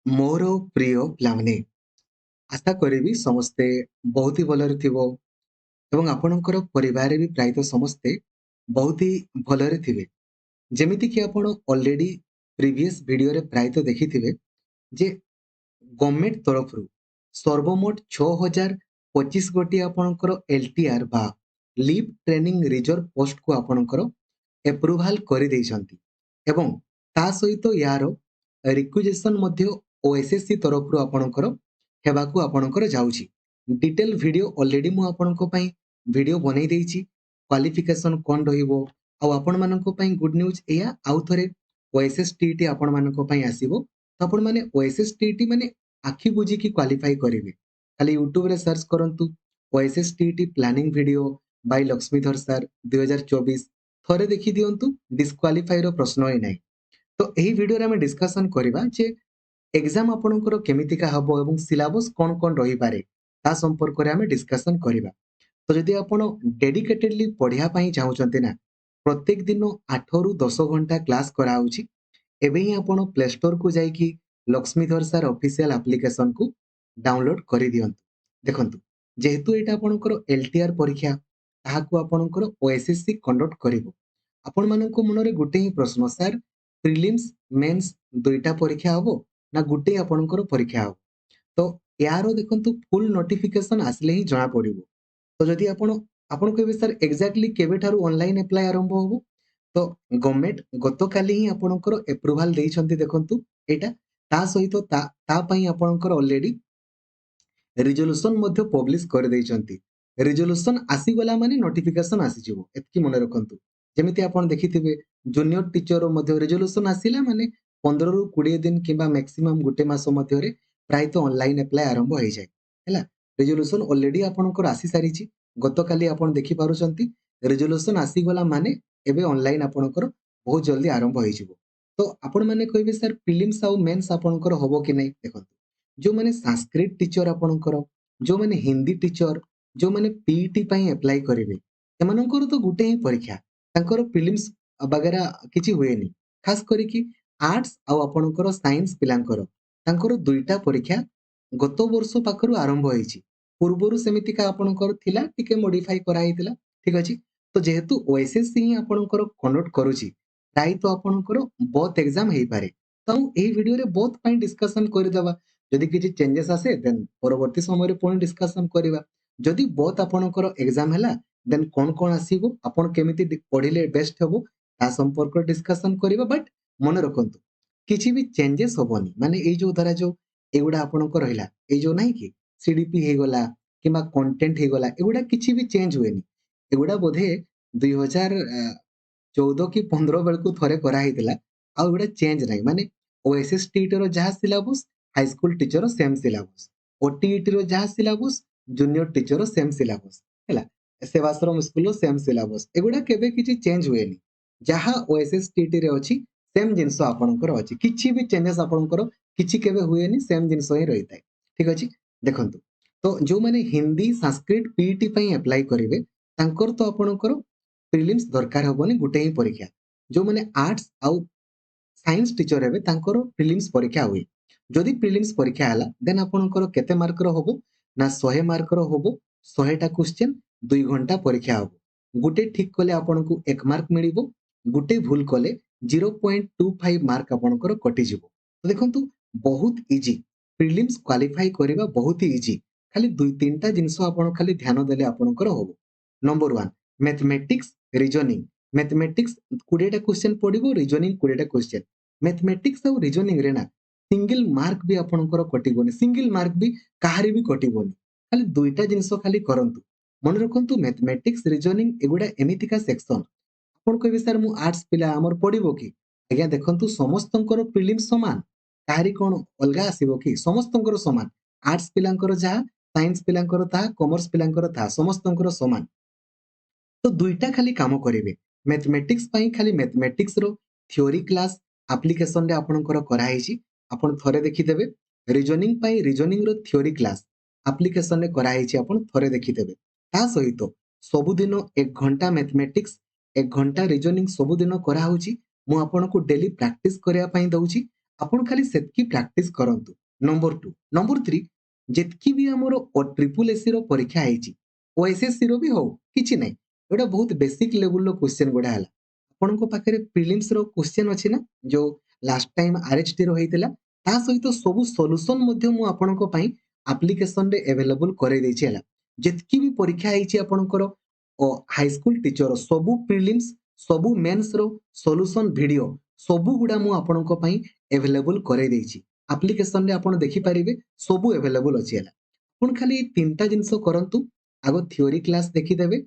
ମୋର ପ୍ରିୟ ପିଲାମାନେ, ଆଶା କରିବି ସମସ୍ତେ ବହୁତ ହି ଭଲରେ ଥିବ ଏବଂ ଆପଣଙ୍କର ପରିବାରରେ ବି ପ୍ରାୟତଃ ସମସ୍ତେ ବହୁତ ହି ଭଲରେ ଥିବେ। ଯେମିତିକି ଆପଣ ଅଲରେଡି ପ୍ରିଭିୟସ୍ ଭିଡିଓରେ ପ୍ରାୟତଃ ଦେଖିଥିବେ ଯେ ଗଭର୍ଣ୍ଣମେଣ୍ଟ ତରଫରୁ ସର୍ବମୋଟ 6025 ଗୋଟି ଆପଣଙ୍କର LTR ବା ଲିଭ୍ ଟ୍ରେନିଂ ରିଜର୍ଭ ପୋଷ୍ଟକୁ ଆପଣଙ୍କର ଏପ୍ରୁଭାଲ କରିଦେଇଛନ୍ତି ଏବଂ ତା ସହିତ ୟାର ରିକ୍ୱିଜିସନ ମଧ୍ୟ OSSC ତରଫରୁ ଆପଣଙ୍କର ହେବାକୁ ଆପଣଙ୍କର ଯାଉଛି। ଡିଟେଲ ଭିଡିଓ ଅଲରେଡି ମୁଁ ଆପଣଙ୍କ ପାଇଁ ଭିଡିଓ ବନେଇ ଦେଇଛି। କ୍ୱାଲିଫିକେସନ କଣ ରହିବ ଆଉ ଆପଣମାନଙ୍କ ପାଇଁ ଗୁଡ ନ୍ୟୁଜ ଏଇଆ, ଆଉ ଥରେ OSSTT ଆପଣମାନଙ୍କ ପାଇଁ ଆସିବ। ତ ଆପଣମାନେ OSSTT ମାନେ ଆଖି ବୁଝିକି କ୍ୱାଲିଫାଇ କରିବେ। ଖାଲି ୟୁଟ୍ୟୁବରେ ସର୍ଚ୍ଚ କରନ୍ତୁ OSSTT planning video by Laxmidhar sir 2024, ଥରେ ଦେଖି ଦିଅନ୍ତୁ, ଡିସ୍କ୍ୱାଲିଫାଇର ପ୍ରଶ୍ନ ହିଁ ନାହିଁ। ତ ଏହି ଭିଡିଓରେ ଆମେ ଡିସ୍କସନ କରିବା ଯେ ଏକ୍ସାମ ଆପଣଙ୍କର କେମିତିକା ହବ ଏବଂ ସିଲାବସ କଣ କଣ ରହିପାରେ ତା ସମ୍ପର୍କରେ ଆମେ ଡିସ୍କସନ କରିବା। ତ ଯଦି ଆପଣ ଡେଡିକେଟେଡଲି ପଢିବା ପାଇଁ ଚାହୁଁଛନ୍ତି ନା, ପ୍ରତ୍ୟେକ ଦିନ 8ରୁ 10 ଘଣ୍ଟା କ୍ଲାସ କରାହଉଛି। ଏବେ ହିଁ ଆପଣ ପ୍ଲେ ଷ୍ଟୋରକୁ ଯାଇକି ଲକ୍ଷ୍ମୀଧର ସାର୍ ଅଫିସିଆଲ ଆପ୍ଲିକେସନକୁ ଡାଉନଲୋଡ କରିଦିଅନ୍ତୁ। ଦେଖନ୍ତୁ, ଯେହେତୁ ଏଇଟା ଆପଣଙ୍କର LTR ପରୀକ୍ଷା, ତାହାକୁ ଆପଣଙ୍କର OSSC କଣ୍ଡକ୍ଟ କରିବ। ଆପଣମାନଙ୍କ ମନରେ ଗୋଟେ ହିଁ ପ୍ରଶ୍ନ, ସାର୍ ପ୍ରିଲିମ୍ସ ମେନ୍ସ ଦୁଇଟା ପରୀକ୍ଷା ହବ ନା ଗୋଟେ ଆପଣଙ୍କର ପରୀକ୍ଷା ହବ? ତ ୟାର ଦେଖନ୍ତୁ ଫୁଲ ନୋଟିଫିକେସନ ଆସିଲେ ହିଁ ଜଣା ପଡିବ। ତ ଯଦି ଆପଣ କହିବେ ସାର୍ ଏକ୍ଜାକ୍ଟଲି କେବେଠାରୁ ଅନଲାଇନ ଆପ୍ଲାଏ ଆରମ୍ଭ ହବ? ତ ଗଭର୍ଣ୍ଣମେଣ୍ଟ ଗତକାଲି ହିଁ ଆପଣଙ୍କର ଏପ୍ରୁଭାଲ ଦେଇଛନ୍ତି। ଦେଖନ୍ତୁ ଏଇଟା ତା ସହିତ ତା ପାଇଁ ଆପଣଙ୍କର ଅଲରେଡି ରିଜଲ୍ୟୁସନ ମଧ୍ୟ ପବ୍ଲିଶ କରିଦେଇଛନ୍ତି। ରିଜଲ୍ୟୁସନ ଆସିଗଲା ମାନେ ନୋଟିଫିକେସନ ଆସିଯିବ, ଏତିକି ମନେ ରଖନ୍ତୁ। ଯେମିତି ଆପଣ ଦେଖିଥିବେ ଜୁନିୟର ଟିଚର ମଧ୍ୟ ରିଜଲ୍ୟୁସନ ଆସିଲା ମାନେ 15ରୁ 20 ଦିନ କିମ୍ବା ମ୍ୟାକ୍ସିମମ୍ ଗୋଟେ ମାସ ମଧ୍ୟରେ ପ୍ରାୟତଃ ଅନଲାଇନ ଆପ୍ଲାଏ ଆରମ୍ଭ ହେଇଯାଏ। ହେଲା, ରେଜଲ୍ୟୁସନ ଅଲରେଡି ଆପଣଙ୍କର ଆସିସାରିଛି। ଗତକାଲି ଆପଣ ଦେଖିପାରୁଛନ୍ତି ରେଜଲ୍ୟୁସନ ଆସିଗଲା ମାନେ ଏବେ ଅନଲାଇନ ଆପଣଙ୍କର ବହୁତ ଜଲ୍ଦି ଆରମ୍ଭ ହେଇଯିବ। ତ ଆପଣମାନେ କହିବେ ସାର୍ ପ୍ରିଲିମ୍ସ ଆଉ ମେନ୍ସ ଆପଣଙ୍କର ହବ କି ନାହିଁ? ଦେଖନ୍ତୁ, ଯୋଉମାନେ ସାଂସ୍କ୍ରିଟ ଟିଚର ଆପଣଙ୍କର, ଯୋଉମାନେ ହିନ୍ଦୀ ଟିଚର, ଯୋଉମାନେ PET ପାଇଁ ଆପ୍ଲାଏ କରିବେ, ଏମାନଙ୍କର ତ ଗୋଟେ ହିଁ ପରୀକ୍ଷା, ତାଙ୍କର ପ୍ରିଲିମ୍ସ ବଗେରା କିଛି ହୁଏନି। ଖାସ କରିକି ଆର୍ଟସ ଆଉ ଆପଣଙ୍କର ସାଇନ୍ସ ପିଲାଙ୍କର ତାଙ୍କର ଦୁଇଟା ପରୀକ୍ଷା ଗତ ବର୍ଷ ପାଖରୁ ଆରମ୍ଭ ହେଇଛି। ପୂର୍ବରୁ ସେମିତିକା ଆପଣଙ୍କର ଥିଲା, ଟିକେ ମଡିଫାଇ କରାହେଇଥିଲା। ଠିକ ଅଛି। ତ ଯେହେତୁ OSSC ହିଁ ଆପଣଙ୍କର କଣ୍ଡକ୍ଟ କରୁଛି, ପ୍ରାୟତଃ ଆପଣଙ୍କର ବୋଥ ଏକ୍ସାମ ହେଇପାରେ। ତ ଏହି ଭିଡିଓରେ ବୋଥ ପାଇଁ ଡିସ୍କସନ କରିଦେବା। ଯଦି କିଛି ଚେଞ୍ଜେସ୍ ଆସେ ଦେନ୍ ପରବର୍ତ୍ତୀ ସମୟରେ ପୁଣି ଡିସ୍କସନ କରିବା। ଯଦି ବୋଥ ଆପଣଙ୍କର ଏକ୍ସାମ ହେଲା ଦେନ୍ କଣ କଣ ଆସିବ, ଆପଣ କେମିତି ପଢିଲେ ବେଷ୍ଟ ହବ ତା ସମ୍ପର୍କରେ ଡିସ୍କସନ କରିବା। ବଟ୍ ମନେ ରଖନ୍ତୁ, କିଛି ବି ଚେଞ୍ଜେସ୍ ହବନି। ମାନେ ଏଇ ଯୋଉ ଧରା ଯୋଉ ଏଗୁଡା ଆପଣଙ୍କ ରହିଲା, ଏଇ ଯୋଉ ନାହିଁ କି CDP ହେଇଗଲା କିମ୍ବା କଣ୍ଟେଣ୍ଟ ହେଇଗଲା, ଏଗୁଡା କିଛି ବି ଚେଞ୍ଜ ହୁଏନି। ଏଗୁଡା ବୋଧେ 2014 କି 15 ବେଳକୁ ଥରେ କରାହେଇଥିଲା, ଆଉ ଏଗୁଡା ଚେଞ୍ଜ ନାହିଁ। ମାନେ OSSTT ର ଯାହା syllabus, high school teacher same syllabus, OTET ର ଯାହା syllabus, junior teacher same syllabus, ହେଲା, ସେବାଶ୍ରମ ସ୍କୁଲର ସେମ୍ ସିଲାବସ, ଏଗୁଡା କେବେ କିଛି ଚେଞ୍ଜ ହୁଏନି। ଯାହା OSSTT ରେ ଅଛି ସେମ୍ ଜିନିଷ ଆପଣଙ୍କର ଅଛି। କିଛି ବି ଚେଞ୍ଜେସ୍ ଆପଣଙ୍କର କିଛି କେବେ ହୁଏନି, ସେମ୍ ଜିନିଷ ହିଁ ରହିଥାଏ। ଠିକ ଅଛି। ଦେଖନ୍ତୁ, ତ ଯୋଉମାନେ ହିନ୍ଦୀ ସାଂସ୍କ୍ରିଟ PET ପାଇଁ ଆପ୍ଲାଏ କରିବେ, ତାଙ୍କର ତ ଆପଣଙ୍କର ପ୍ରିଲିମ୍ସ ଦରକାର ହବନି, ଗୋଟେ ହିଁ ପରୀକ୍ଷା। ଯୋଉମାନେ ଆର୍ଟସ ଆଉ ସାଇନ୍ସ ଟିଚର ହେବେ ତାଙ୍କର ପ୍ରିଲିମ୍ସ ପରୀକ୍ଷା ହୁଏ। ଯଦି ପ୍ରିଲିମ୍ସ ପରୀକ୍ଷା ହେଲା ଦେନ୍ ଆପଣଙ୍କର କେତେ ମାର୍କର ହବ ନା 100 ମାର୍କର ହବ। 100ଟା କ୍ୱେଶ୍ଚନ, 2 ଘଣ୍ଟା ପରୀକ୍ଷା ହବ। ଗୋଟେ ଠିକ କଲେ ଆପଣଙ୍କୁ 1 ମାର୍କ ମିଳିବ, ଗୋଟେ ଭୁଲ କଲେ 0.25 ମାର୍କ ଆପଣଙ୍କର କଟିଯିବ। ତ ଦେଖନ୍ତୁ, ବହୁତ ଇଜି ପ୍ରିଲିମ୍ସ କ୍ୱାଲିଫାଇ କରିବା, ବହୁତ ଇଜି। ଖାଲି 2-3ଟା ଜିନିଷ ଆପଣ ଖାଲି ଧ୍ୟାନ ଦେଲେ ଆପଣଙ୍କର ହବ। Number 1, mathematics reasoning. ମ୍ୟାଥମେଟିକ୍ସ 20ଟା କ୍ୱେଶ୍ଚନ ପଡିବ, ରିଜନିଂ 20ଟା କ୍ୱେଶ୍ଚନ। ମ୍ୟାଥମେଟିକ୍ସ ଆଉ ରିଜନିଂ ରେ ନା ସିଙ୍ଗଲ ମାର୍କ ବି ଆପଣଙ୍କର କଟିବନି, ସିଙ୍ଗଲ ମାର୍କ ବି କାହାରି ବି କଟିବନି। ଖାଲି ଦୁଇଟା ଜିନିଷ ଖାଲି କରନ୍ତୁ। ମନେ ରଖନ୍ତୁ, ମ୍ୟାଥମେଟିକ୍ସ ରିଜନିଂ ଏଗୁଡା ଏମିତିକା ସେକ୍ସନ, ଆପଣ କହିବେ ସାର୍ ମୁଁ ଆର୍ଟସ ପିଲା, ଆମର ପଡିବ କି? ଆଜ୍ଞା ଦେଖନ୍ତୁ, ସମସ୍ତଙ୍କର ପ୍ରିଲିମ୍ସ ସମାନ, କାହାରି କଣ ଅଲଗା ଆସିବ କି? ସମସ୍ତଙ୍କର ସମାନ। ଆର୍ଟସ ପିଲାଙ୍କର ଯାହା, ସାଇନ୍ସ ପିଲାଙ୍କର ତାହା, କମର୍ସ ପିଲାଙ୍କର ତାହା, ସମସ୍ତଙ୍କର ସମାନ। ତ ଦୁଇଟା ଖାଲି କାମ କରିବେ। ମ୍ୟାଥମେଟିକ୍ସ ପାଇଁ ଖାଲି ମ୍ୟାଥମେଟିକ୍ସ ର ଥିଓରି କ୍ଲାସ ଆପ୍ଲିକେସନରେ ଆପଣଙ୍କର କରାହେଇଛି, ଆପଣ ଥରେ ଦେଖିଦେବେ। ରିଜନିଂ ପାଇଁ ରିଜନିଂ ର ଥିଓରି କ୍ଲାସ ଆପ୍ଲିକେସନରେ କରାହେଇଛି, ଆପଣ ଥରେ ଦେଖିଦେବେ। ତା ସହିତ ସବୁଦିନ 1 ଘଣ୍ଟା ମ୍ୟାଥମେଟିକ୍ସ, 1 ଘଣ୍ଟା ରିଜନିଂ ସବୁଦିନ କରାହଉଛି। ମୁଁ ଆପଣଙ୍କୁ ଡେଲି ପ୍ରାକ୍ଟିସ କରିବା ପାଇଁ ଦଉଛି। ଆପଣ ଖାଲି ସେତିକି ପ୍ରାକ୍ଟିସ କରନ୍ତୁ। ନମ୍ବର 2 ନମ୍ବର 3 ଯେତିକି ବି ଆମର ଟ୍ରିପୁଲ ଏସି ର ପରୀକ୍ଷା ହେଇଛି ଓଏସଏସସି ର ବି ହଉ କିଛି ନାହିଁ, ଏଗୁଡ଼ା ବହୁତ ବେସିକ ଲେଭେଲର କ୍ୱେଶ୍ଚନ ଗୁଡ଼ା ହେଲା। ଆପଣଙ୍କ ପାଖରେ ପ୍ରିଲିମ୍ସ ର କ୍ୱେଶ୍ଚନ ଅଛି ନା, ଯୋଉ ଲାଷ୍ଟ ଟାଇମ ଆରଏଚଟି ର ହେଇଥିଲା, ତା ସହିତ ସବୁ ସଲ୍ୟୁସନ ମଧ୍ୟ ମୁଁ ଆପଣଙ୍କ ପାଇଁ ଆପ୍ଲିକେସନରେ ଆଭେଲେବଲ କରେଇ ଦେଇଛି ହେଲା। ଯେତିକି ବି ପରୀକ୍ଷା ହେଇଛି ଆପଣଙ୍କର ହାଇସ୍କୁଲ ଟିଚର ସବୁ ପ୍ରିଲିମ୍ସ ସବୁ ମେନ୍ସ ର ସଲ୍ୟୁସନ ଭିଡିଓ ସବୁ ଗୁଡା ମୁଁ ଆପଣଙ୍କ ପାଇଁ ଆଭେଲେବଲ କରେଇ ଦେଇଛି। ଆପ୍ଲିକେସନରେ ଆପଣ ଦେଖିପାରିବେ, ସବୁ ଆଭେଲେବଲ ଅଛି ହେଲା। ଆପଣ ଖାଲି ଏଇ ତିନିଟା ଜିନିଷ କରନ୍ତୁ। ଆଗ ଥିଓରି କ୍ଲାସ ଦେଖିଦେବେ,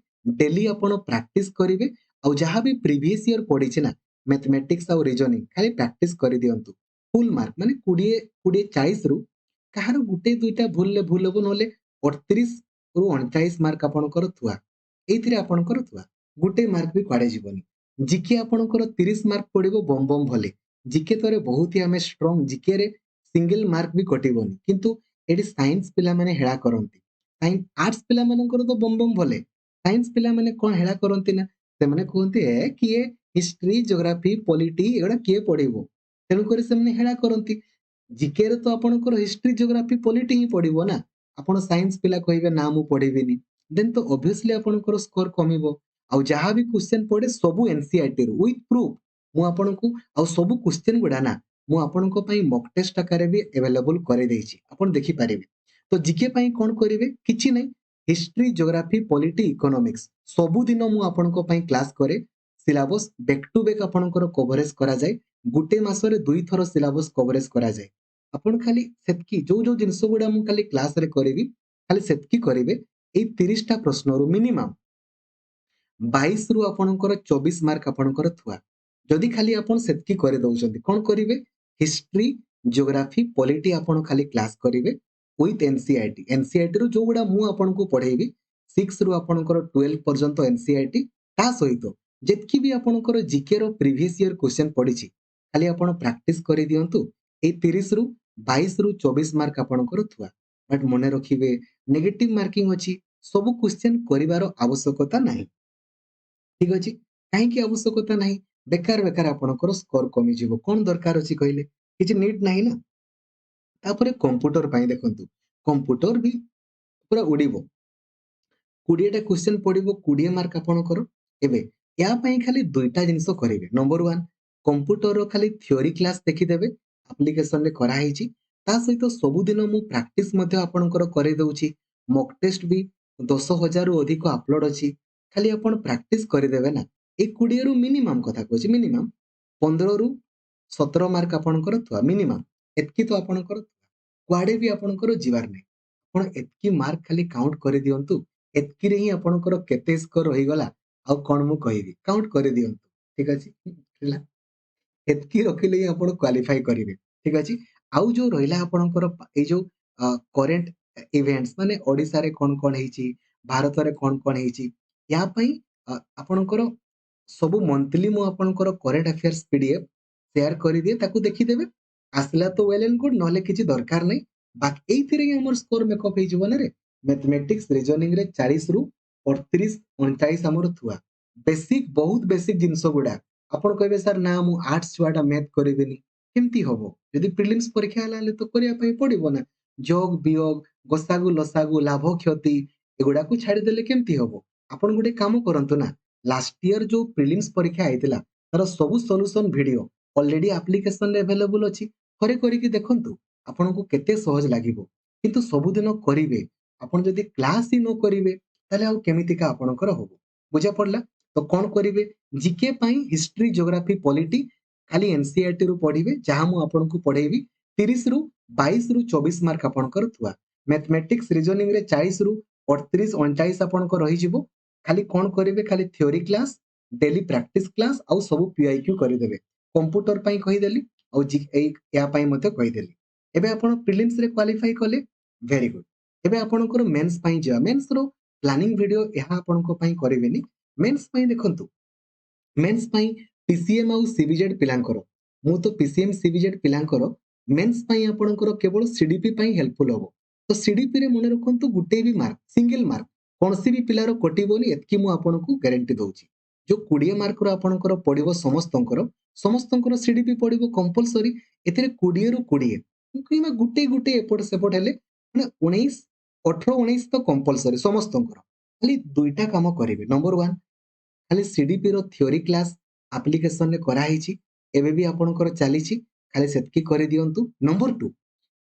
ଡେଲି ଆପଣ ପ୍ରାକ୍ଟିସ କରିବେ, ଆଉ ଯାହା ବି ପ୍ରିଭିୟସ ଇୟର ପଡିଛି ନା ମ୍ୟାଥମେଟିକ୍ସ ଆଉ ରିଜନିଂ ଖାଲି ପ୍ରାକ୍ଟିସ କରିଦିଅନ୍ତୁ। ଫୁଲ ମାର୍କ ମାନେ 20 40 କାହାର ଗୋଟେ ଦୁଇଟା ଭୁଲରେ ଭୁଲ ହବ, ନହେଲେ 38 ରୁ 39 ମାର୍କ ଆପଣଙ୍କର ଥୁଆ, ଏଇଥିରେ ଆପଣଙ୍କର ଥୁଆ, ଗୋଟେ ମାର୍କ ବି କୁଆଡେ ଯିବନି। ଜିକେ ଆପଣଙ୍କର 30 ମାର୍କ ପଡିବ ବମ ବମ ଭଲେ। ଜିକେ ତରେ ବହୁତ ହି ଆମେ ଷ୍ଟ୍ରଙ୍ଗ, ଜିକେ ରେ ସିଙ୍ଗଲ ମାର୍କ ବି କଟିବନି। କିନ୍ତୁ ଏଠି ସାଇନ୍ସ ପିଲାମାନେ ହେଳା କରନ୍ତି, ଆର୍ଟସ ପିଲାମାନଙ୍କର ତ ବମ ବମ ଭଲେ, ସାଇନ୍ସ ପିଲାମାନେ କଣ ହେଳା କରନ୍ତି ନା, ସେମାନେ କୁହନ୍ତି କିଏ ହିଷ୍ଟ୍ରି ଜିଓଗ୍ରାଫି ପଲିଟି ଏଗୁଡା କିଏ ପଢିବ, ତେଣୁକରି ସେମାନେ ହେଳା କରନ୍ତି। ଜିକେ ରେ ତ ଆପଣଙ୍କର ହିଷ୍ଟ୍ରି ଜିଓଗ୍ରାଫି ପଲିଟି ହିଁ ପଢିବ ନା। ଆପଣ ସାଇନ୍ସ ପିଲା କହିବେ ନା ମୁଁ ପଢିବିନି, ଦେନ୍ ତ ଅବଭିୟସଲି ଆପଣଙ୍କର ସ୍କୋର କମିବ। ଆଉ ଯାହା ବି କ୍ୱେଶ୍ଚନ ପଡେ ସବୁ ଏନସିଆରଟି ରୁ ୱିଥ ପ୍ରୁଫ ମୁଁ ଆପଣଙ୍କୁ, ଆଉ ସବୁ କ୍ୱେଶ୍ଚନ ଗୁଡା ନା ମୁଁ ଆପଣଙ୍କ ପାଇଁ ମକ୍ ଟେଷ୍ଟ ଆକାରରେ ବି ଆଭେଲେବଲ କରିଦେଇଛି, ଆପଣ ଦେଖିପାରିବେ। ତ ଜିକେ ପାଇଁ କଣ କରିବେ, କିଛି ନାହିଁ, ହିଷ୍ଟ୍ରି ଜିଓଗ୍ରାଫି ପଲିଟି ଇକୋନୋମିକ୍ସ ସବୁଦିନ ମୁଁ ଆପଣଙ୍କ ପାଇଁ କ୍ଲାସ କରେ। ସିଲାବସ ବେକ୍ ଟୁ ବେକ୍ ଆପଣଙ୍କର କଭରେଜ କରାଯାଏ, ଗୋଟେ ମାସରେ 2 ଥର ସିଲାବସ କଭରେଜ କରାଯାଏ। ଆପଣ ଖାଲି ସେତିକି ଯୋଉ ଯୋଉ ଜିନିଷ ଗୁଡା ମୁଁ ଖାଲି କ୍ଲାସରେ କରିବି ଖାଲି ସେତିକି କରିବେ। ଏଇ 30ଟା ପ୍ରଶ୍ନରୁ ମିନିମାମ 22 ରୁ ଆପଣଙ୍କର 24 ମାର୍କ ଆପଣଙ୍କର ଥୁଆ। ଯଦି ଖାଲି ଆପଣ ସେତିକି କରିଦଉଛନ୍ତି, କଣ କରିବେ, ହିଷ୍ଟ୍ରି ଜିଓଗ୍ରାଫି ପଲିଟି ଆପଣ ଖାଲି କ୍ଲାସ କରିବେ ୱିଥ ଏନସିଆରଟି। ଏନସିଆରଟି ରୁ ଯୋଉଗୁଡା ମୁଁ ଆପଣଙ୍କୁ ପଢେଇବି 6 ରୁ ଆପଣଙ୍କର 12 ପର୍ଯ୍ୟନ୍ତ ଏନସିଆରଟି, ତା ସହିତ ଯେତିକି ବି ଆପଣଙ୍କର ଜିକେ ର ପ୍ରିଭିୟସ ଇୟର କ୍ୱେଶ୍ଚନ ପଡିଛି ଖାଲି ଆପଣ ପ୍ରାକ୍ଟିସ କରିଦିଅନ୍ତୁ। ଏଇ 30 ରୁ 22 ରୁ 24 ମାର୍କ ଆପଣଙ୍କର ଥୁଆ। ବଟ ମନେ ରଖିବେ, ନେଗେଟିଭ ମାର୍କିଂ ଅଛି, ସବୁ କ୍ୱେଶ୍ଚନ କରିବାର ଆବଶ୍ୟକତା ନାହିଁ। ଠିକ ଅଛି, କାହିଁକି ଆବଶ୍ୟକତା ନାହିଁ, ବେକାର ବେକାର ଆପଣଙ୍କର ସ୍କୋର କମିଯିବ, କଣ ଦରକାର ଅଛି କହିଲେ, କିଛି ନିଡ୍ ନାହିଁ ନା। ତାପରେ କମ୍ପ୍ୟୁଟର ପାଇଁ ଦେଖନ୍ତୁ, କମ୍ପ୍ୟୁଟର ବି ପୁରା ଉଡିବ, 20ଟା କ୍ୱେଶ୍ଚନ ପଡିବ, 20 ମାର୍କ ଆପଣଙ୍କର। ଏବେ ୟା ପାଇଁ ଖାଲି ଦୁଇଟା ଜିନିଷ କରିବେ। ନମ୍ବର 1 କମ୍ପ୍ୟୁଟରର ଖାଲି ଥିଓରି କ୍ଲାସ ଦେଖିଦେବେ, ଆପ୍ଲିକେସନରେ କରାହେଇଛି। ତା ସହିତ ସବୁଦିନ ମୁଁ ପ୍ରାକ୍ଟିସ ମଧ୍ୟ ଆପଣଙ୍କର କରେଇ ଦଉଛି, ମକ୍ ଟେଷ୍ଟ ବି 10,000ରୁ ଅଧିକ ଅପଲୋଡ ଅଛି। ଖାଲି ଆପଣ ପ୍ରାକ୍ଟିସ କରିଦେବେ ନା। ଏଇ 20ରୁ ମିନିମାମ କଥା କହୁଛି, ମିନିମାମ 15ରୁ 17 ମାର୍କ ଆପଣଙ୍କର ଥୁଆ, ମିନିମାମ ଏତିକି ତ ଆପଣଙ୍କର କୁଆଡେ ବି ଆପଣଙ୍କର ଯିବାର ନାହିଁ। ଆପଣ ଏତିକି ମାର୍କ ଖାଲି କାଉଣ୍ଟ କରିଦିଅନ୍ତୁ, ଏତିକିରେ ହିଁ ଆପଣଙ୍କର କେତେ ସ୍କୋର ରହିଗଲା ଆଉ କଣ ମୁଁ କହିବି, କାଉଣ୍ଟ କରିଦିଅନ୍ତୁ। ଠିକ ଅଛି, ହେଲା, ଏତିକି ରଖିଲେ ହିଁ ଆପଣ କ୍ୱାଲିଫାଇ କରିବେ। ଠିକ ଅଛି, ଆଉ ଯୋଉ ରହିଲା ଆପଣଙ୍କର ଏଇ ଯୋଉ କରେଣ୍ଟ ଇଭେଣ୍ଟସ ମାନେ ଓଡିଶାରେ କଣ କଣ ହେଇଛି, ଭାରତରେ କଣ କଣ ହେଇଛି, ୟା ପାଇଁ ଆପଣଙ୍କର ସବୁ ମନ୍ଥଲି ମୁଁ ଆପଣଙ୍କର କରେଣ୍ଟ ଆଫେୟାର୍ସ ପିଡିଏଫ ସେୟାର କରିଦିଏ, ତାକୁ ଦେଖିଦେବେ। ଆସିଲା ତ ୱେଲ ଆଣ୍ଡ ଗୁଡ, ନହେଲେ କିଛି ଦରକାର ନାହିଁ। ବାକି ଏଇଥିରେ ହିଁ ଆମର ସ୍କୋର ମେକଅପ୍ ହେଇଯିବ ନା ରେ। ମ୍ୟାଥମେଟିକ୍ସ ରିଜନିଂ ରେ 40ରୁ 38 39 ଆମର ଥୁଆ। ବେସିକ ବହୁତ ବେସିକ ଜିନିଷ ଗୁଡା। ଆପଣ କହିବେ ସାର୍ ନା ମୁଁ ଆର୍ଟସ ଛୁଆଟା ମ୍ୟାଥ କରିବିନି, କେମିତି ହବ, ଯଦି ପ୍ରିଲିମ୍ସ ପରୀକ୍ଷା ହେଲା ହେଲେ ତ କରିବା ପାଇଁ ପଡିବ ନା। ଯୋଗ ବିয়োଗ ଗସାଗୁ ଲସାଗୁ ଲାଭ କ୍ଷତି ଏଗୁଡାକୁ ଛାଡିଦେଲେ କେମିତି ହବ। ଆପଣ ଗୋଟେ କାମ କରନ୍ତୁ ନା, ଲାଷ୍ଟ ଇୟର ଯୋଉ ପ୍ରିଲିମ୍ସ ପରୀକ୍ଷା ହେଇଥିଲା ତାର ସବୁ ସଲ୍ୟୁସନ ଭିଡିଓ ଅଲରେଡି ଆପ୍ଲିକେସନରେ ଆଭେଲେବୁଲ ଅଛି, ଥରେ କରିକି ଦେଖନ୍ତୁ ଆପଣଙ୍କୁ କେତେ ସହଜ ଲାଗିବ। କିନ୍ତୁ ସବୁଦିନ କରିବେ, ଆପଣ ଯଦି କ୍ଲାସ ହିଁ ନ କରିବେ ତାହେଲେ ଆଉ କେମିତିକା ଆପଣଙ୍କର ହବ, ବୁଝା ପଡିଲା। ତ କଣ କରିବେ, ଜିକେ ପାଇଁ ହିଷ୍ଟ୍ରି ଜିଓଗ୍ରାଫି ପଲିଟି ଖାଲି ଏନସିଆରଟି ରୁ ପଢିବେ, ଯାହା ମୁଁ ଆପଣଙ୍କୁ ପଢେଇବି। 30ରୁ 22 ରୁ 24 ମାର୍କ ଆପଣଙ୍କର ଥୁଆ। ମ୍ୟାଥମେଟିକ୍ସ ରିଜନିଂ ରେ 40ରୁ 38 39 ଆପଣଙ୍କର ରହିଯିବ। ଖାଲି କଣ କରିବେ, ଖାଲି theory class, daily practice class, ଆଉ ସବୁ ପିଆଇକ୍ୟୁ କରିଦେବେ। କମ୍ପ୍ୟୁଟର ପାଇଁ କହିଦେଲି, ଆଉ ୟା ପାଇଁ ମଧ୍ୟ କହିଦେଲି। ଏବେ ଆପଣ ପ୍ରିଲିମ୍ସ ରେ କ୍ୱାଲିଫାଇ କଲେ, ଭେରି ଗୁଡ। ଏବେ ଆପଣଙ୍କର ମେନ୍ସ ପାଇଁ ଯିବା। ମେନ୍ସ ର ପ୍ଲାନିଂ ଭିଡିଓ ଏହା ଆପଣଙ୍କ ପାଇଁ କରିବେନି। ମେନ୍ସ ପାଇଁ ଦେଖନ୍ତୁ, ମେନ୍ସ ପାଇଁ ପିସିଏମ୍ ଆଉ ସିବିଜେଡ୍ ପିଲାଙ୍କର, ମୁଁ ତ ପିସିଏମ୍ ସିବିଜେଡ୍ ପିଲାଙ୍କର ମେନ୍ସ ପାଇଁ ଆପଣଙ୍କର କେବଳ ସିଡିପି ପାଇଁ ହେଲ୍ପଫୁଲ ହବ। ତ ସିଡିପି ରେ ମନେ ରଖନ୍ତୁ ଗୋଟେ ବି ମାର୍କ, ସିଙ୍ଗଲ ମାର୍କ କୌଣସି ବି ପିଲାର କଟିବନି, ଏତିକି ମୁଁ ଆପଣଙ୍କୁ ଗ୍ୟାରେଣ୍ଟି ଦଉଛି। जो 20 मार्क आपणकर पड़ो समस्तंकर सीडीपी पड़ो कंपलसरी एथिरे 20 रु 20 कि गुटे गुटे एपट सेपट हेले माने 19 18 19 तो कंपलसरी समस्तंकर खाली दुईटा काम करेंगे नंबर 1 खाली सीडीपी रो थ्योरी क्लास एप्लिकेशन रे करा हिची एबे भी आपणकर चलीची खाली सेतकी करि दियंतु नंबर 2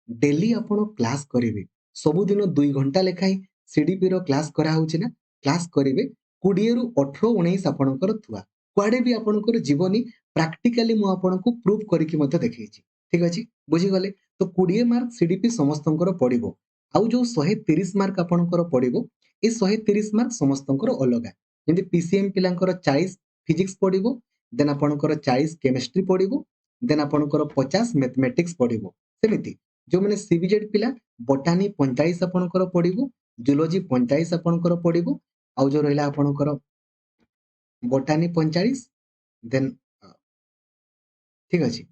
डेली आपण क्लास करेंगे सबुदिन 2 घंटा लेखाई सीडीपी रो क्लास करा होची ना क्लास करेंगे 20 रु 18 19 आपणकर थुआ कुआडे भी आपणकर जीवनी प्रैक्टिकली मु आपनको प्रूफ करके मते देखैछि ठीक अछि बुझी गले तो 20 मार्क सीडीपी समस्तंकर पड़िबो आउ जो 130 मार्क आपणकर पड़िबो ए 130 मार्क समस्तंकर अलगा जेंति पीसीएम पिलांकर 40 फिजिक्स पड़िबो देन आपणकर 40 केमिस्ट्री पड़िबो देन आपणकर 50 मैथमेटिक्स पड़िबो सेमिति जो मैंने सीबीजेड पिला बोटानी 45 आपणकर पड़िबो जूलॉजी 45 आपणकर पड़िबो आउ जो रहला आपणकर बोटानी 45 देन ठीक अछि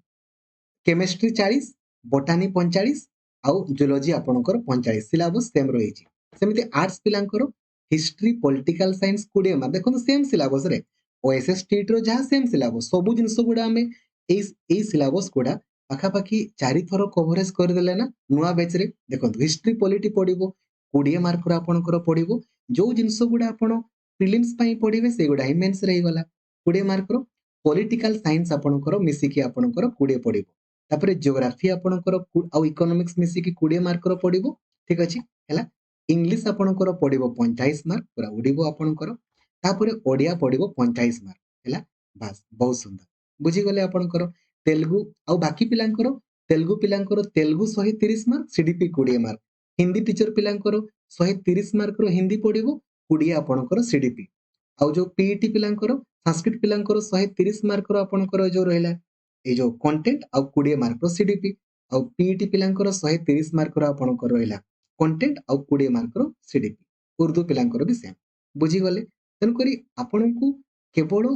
केमिस्ट्री 40 बोटानी 45 आउ जूलॉजी आपणकर 45 सिलेबस सेम रहिछि सेमिति आर्ट्स पिलांकर हिस्ट्री पॉलिटिकल साइंस 20 मार्क देखो सेम सिलेबस रे ओएसएस टीटी रो जहा सेम सिलेबस सब जिंस गुडा हमें ए सिलेबस गुडा पाखापाखि 4 थर कवरेज करदेले ना नुआ बैच रे देखो हिस्ट्री पॉलिटी पड़िबो 20 मार्क रो आपणकर पड़िबो जो जिंस गुडा आपण प्रीलिम्स पई पड़िबे से गुडा ही मेंस रे गला 20 मार्क रो पॉलिटिकल साइंस आपणकर मिसिकी आपणकर 20 पड़िबो तापरे जियोग्राफी आपणकर आउ इकोनॉमिक्स मिसिकी 20 मार्क रो पड़िबो ठीक अछि हैला इंग्लिश आपणकर पड़िबो 45 मार्क पूरा उड़िबो आपणकर तापरे ओडिया पड़िबो 45 मार्क हैला बस बहुत सुंदर बुझी गले आपणकर तेलुगु आउ बाकी पिलांकर Telugu 130 mark CDP 20 mark Hindi teacher पिलांकर 130 मार्क रो हिंदी पड़िबो 20 आपणकर सीडीपी आउ जो पीईटी पिलांकर संस्कृत पिलांकर 130 मार्क रो आपणकर जो रहला ए जो कंटेंट आउ 20 मार्क रो सीडीपी आउ पीईटी पिलांकर 130 मार्क रो आपणकर रहला कंटेंट आउ 20 मार्क रो सीडीपी उर्दू पिलांकर भी सेम बुझी गले तन करी आपनकु केवल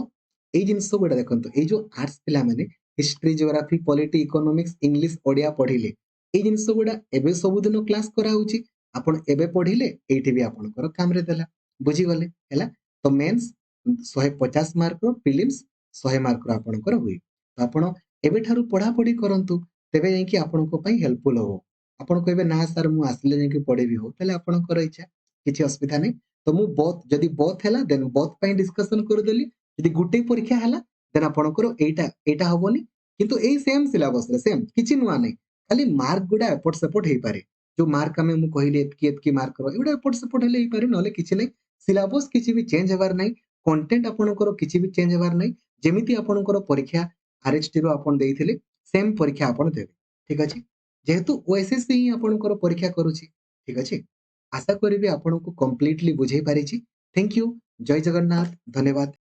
एई जिंस गुडा देखंतु एई जो आर्ट्स पिला माने history geography polity economics English Odia पढिले एई जिंस गुडा एबे सब दिन क्लास करा होची आपण एबे पढिले एठी भी आपनकर काम रे देला बुझी गले हैला तो मेंस 150 मार्क रो प्रीलिम्स 100 मार्क रो आपनकर हुई तो आपण एबे ठारू पढा पढी करंतु तेबे जाई कि आपनको पई हेल्पफुल हो आपण कहबे ना सर मु आसले जाई कि पढेबी हो तले आपनकर इच्छा किछि असुविधा नै तो मु बोथ जदी बोथ हैला देन बोथ पई डिस्कशन कर देली जदी गुटे परीक्षा हैला देन आपनकर एटा हबोनी किंतु एई सेम सिलेबस रे सेम किछि नुवा नै खाली मार्क गुडा एपट सेपट हेई पारे जो मार्क हमें मु कहिली एतकी मार्क रो एगुडा एपट सेपट हेले हेई पारे नले किछि नै सिलेबस किछि भी चेंज हेबार नै कंटेंट आपनकर किछि भी चेंज हेबार नै जेमिति आपनकर परीक्षा आरएचटी रो आपन देइथिले सेम परीक्षा आपन देबे ठीक अछि जेहेतु ओएसएससी ही आपनकर परीक्षा करूछि ठीक अछि आशा करिबी आपनको कंप्लीटली बुझेई पारिछि थैंक यू जय जगन्नाथ धन्यवाद।